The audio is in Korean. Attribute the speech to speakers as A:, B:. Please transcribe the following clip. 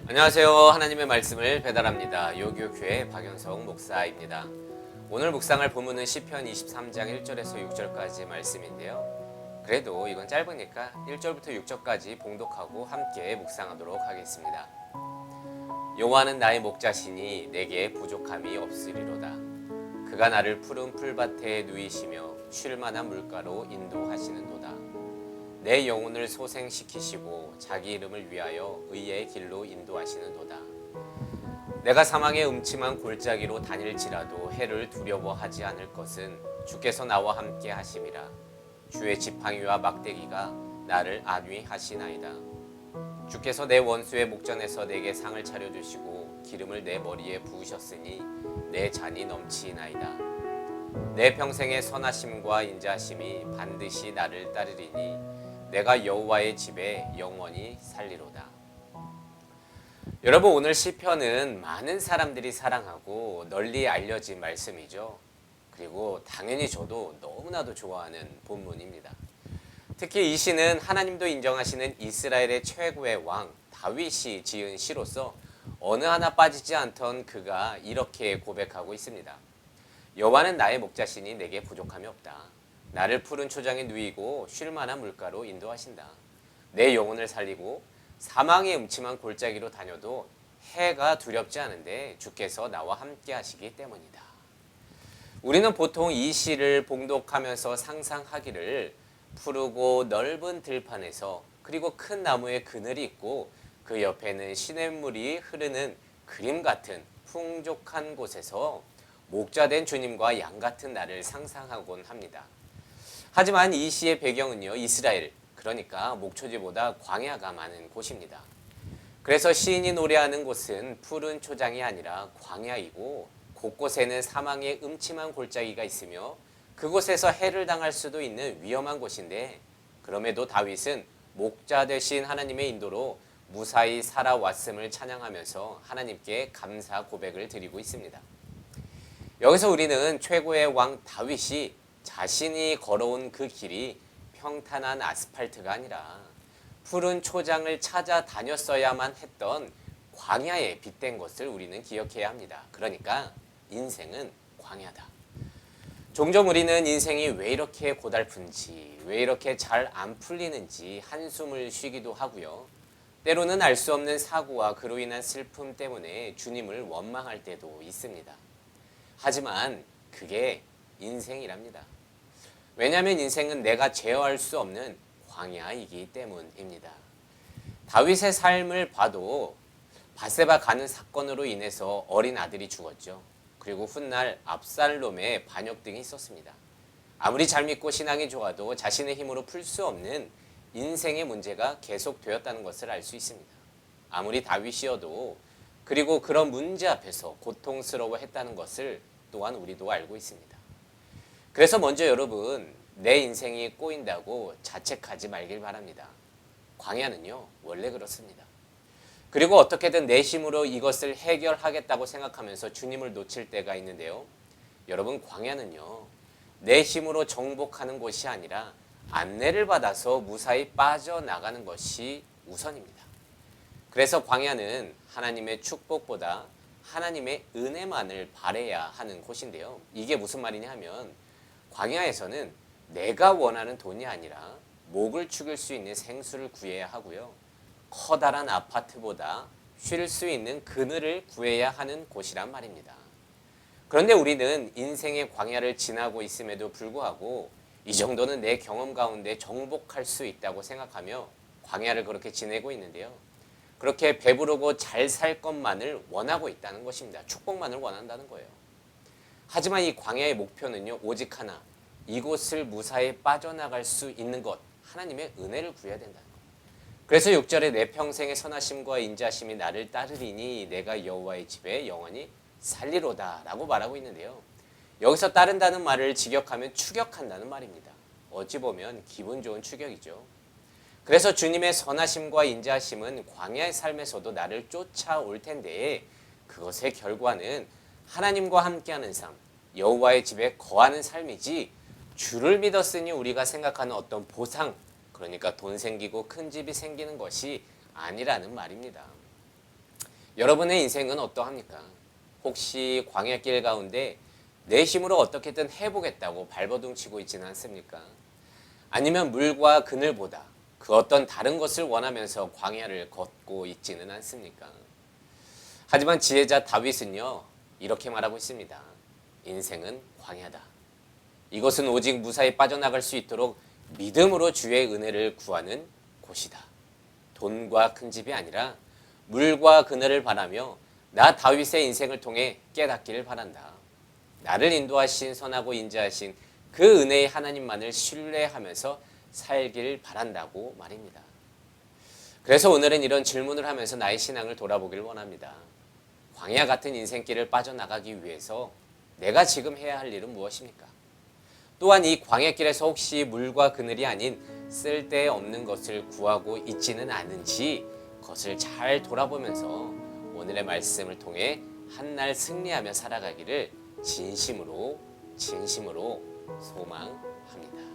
A: 안녕하세요. 하나님의 말씀을 배달합니다. 요교교회 박연성 목사입니다. 오늘 묵상할 본문은 시편 23장 1절에서 6절까지 말씀인데요. 그래도 이건 짧으니까 1절부터 6절까지 봉독하고 함께 묵상하도록 하겠습니다. 여호와는 나의 목자시니 내게 부족함이 없으리로다. 그가 나를 푸른 풀밭에 누이시며 쉴 만한 물가로 인도하시는도다. 내 영혼을 소생시키시고 자기 이름을 위하여 의의 길로 인도하시는도다. 내가 사망의 음침한 골짜기로 다닐지라도 해를 두려워하지 않을 것은 주께서 나와 함께 하심이라. 주의 지팡이와 막대기가 나를 안위하시나이다. 주께서 내 원수의 목전에서 내게 상을 차려주시고 기름을 내 머리에 부으셨으니 내 잔이 넘치나이다. 내 평생의 선하심과 인자하심이 반드시 나를 따르리니 내가 여호와의 집에 영원히 살리로다. 여러분, 오늘 시편은 많은 사람들이 사랑하고 널리 알려진 말씀이죠. 그리고 당연히 저도 너무나도 좋아하는 본문입니다. 특히 이 시는 하나님도 인정하시는 이스라엘의 최고의 왕 다윗이 지은 시로서 어느 하나 빠지지 않던 그가 이렇게 고백하고 있습니다. 여호와는 나의 목자시니 내게 부족함이 없다. 나를 푸른 초장에 누이고 쉴 만한 물가로 인도하신다. 내 영혼을 살리고 사망의 음침한 골짜기로 다녀도 해가 두렵지 않은데 주께서 나와 함께 하시기 때문이다. 우리는 보통 이 시를 봉독하면서 상상하기를 푸르고 넓은 들판에서 그리고 큰 나무에 그늘이 있고 그 옆에는 시냇물이 흐르는 그림 같은 풍족한 곳에서 목자된 주님과 양 같은 나를 상상하곤 합니다. 하지만 이 시의 배경은요, 이스라엘, 그러니까 목초지보다 광야가 많은 곳입니다. 그래서 시인이 노래하는 곳은 푸른 초장이 아니라 광야이고 곳곳에는 사망의 음침한 골짜기가 있으며 그곳에서 해를 당할 수도 있는 위험한 곳인데, 그럼에도 다윗은 목자 되신 하나님의 인도로 무사히 살아왔음을 찬양하면서 하나님께 감사 고백을 드리고 있습니다. 여기서 우리는 최고의 왕 다윗이 자신이 걸어온 그 길이 평탄한 아스팔트가 아니라 푸른 초장을 찾아 다녔어야만 했던 광야에 빗댄 것을 우리는 기억해야 합니다. 그러니까 인생은 광야다. 종종 우리는 인생이 왜 이렇게 고달픈지, 왜 이렇게 잘 안 풀리는지 한숨을 쉬기도 하고요. 때로는 알 수 없는 사고와 그로 인한 슬픔 때문에 주님을 원망할 때도 있습니다. 하지만 그게 인생이랍니다. 왜냐하면 인생은 내가 제어할 수 없는 광야이기 때문입니다. 다윗의 삶을 봐도 밧세바 가는 사건으로 인해서 어린 아들이 죽었죠. 그리고 훗날 압살롬의 반역 등이 있었습니다. 아무리 잘 믿고 신앙이 좋아도 자신의 힘으로 풀 수 없는 인생의 문제가 계속되었다는 것을 알 수 있습니다. 아무리 다윗이어도 그리고 그런 문제 앞에서 고통스러워했다는 것을 또한 우리도 알고 있습니다. 그래서 먼저 여러분, 내 인생이 꼬인다고 자책하지 말길 바랍니다. 광야는요, 원래 그렇습니다. 그리고 어떻게든 내 힘으로 이것을 해결하겠다고 생각하면서 주님을 놓칠 때가 있는데요. 여러분, 광야는요, 내 힘으로 정복하는 것이 아니라 안내를 받아서 무사히 빠져나가는 것이 우선입니다. 그래서 광야는 하나님의 축복보다 하나님의 은혜만을 바라야 하는 곳인데요. 이게 무슨 말이냐 하면 광야에서는 내가 원하는 돈이 아니라 목을 축일 수 있는 생수를 구해야 하고요. 커다란 아파트보다 쉴 수 있는 그늘을 구해야 하는 곳이란 말입니다. 그런데 우리는 인생의 광야를 지나고 있음에도 불구하고 이 정도는 내 경험 가운데 정복할 수 있다고 생각하며 광야를 그렇게 지내고 있는데요. 그렇게 배부르고 잘 살 것만을 원하고 있다는 것입니다. 축복만을 원한다는 거예요. 하지만 이 광야의 목표는요, 오직 하나, 이곳을 무사히 빠져나갈 수 있는 것, 하나님의 은혜를 구해야 된다는 거예요. 그래서 6절에 내 평생의 선하심과 인자심이 나를 따르리니 내가 여호와의 집에 영원히 살리로다 라고 말하고 있는데요. 여기서 따른다는 말을 직역하면 추격한다는 말입니다. 어찌 보면 기분 좋은 추격이죠. 그래서 주님의 선하심과 인자심은 광야의 삶에서도 나를 쫓아올 텐데, 그것의 결과는 하나님과 함께하는 삶, 여호와의 집에 거하는 삶이지 주를 믿었으니 우리가 생각하는 어떤 보상, 그러니까 돈 생기고 큰 집이 생기는 것이 아니라는 말입니다. 여러분의 인생은 어떠합니까? 혹시 광야길 가운데 내 힘으로 어떻게든 해보겠다고 발버둥치고 있지는 않습니까? 아니면 물과 그늘보다 그 어떤 다른 것을 원하면서 광야를 걷고 있지는 않습니까? 하지만 지혜자 다윗은요, 이렇게 말하고 있습니다. 인생은 광야다. 이것은 오직 무사히 빠져나갈 수 있도록 믿음으로 주의 은혜를 구하는 곳이다. 돈과 큰 집이 아니라 물과 그늘을 바라며 나 다윗의 인생을 통해 깨닫기를 바란다. 나를 인도하신 선하고 인자하신 그 은혜의 하나님만을 신뢰하면서 살길 바란다고 말입니다. 그래서 오늘은 이런 질문을 하면서 나의 신앙을 돌아보길 원합니다. 광야 같은 인생길을 빠져나가기 위해서 내가 지금 해야 할 일은 무엇입니까? 또한 이 광야길에서 혹시 물과 그늘이 아닌 쓸데없는 것을 구하고 있지는 않은지 그것을 잘 돌아보면서 오늘의 말씀을 통해 한날 승리하며 살아가기를 진심으로 소망합니다.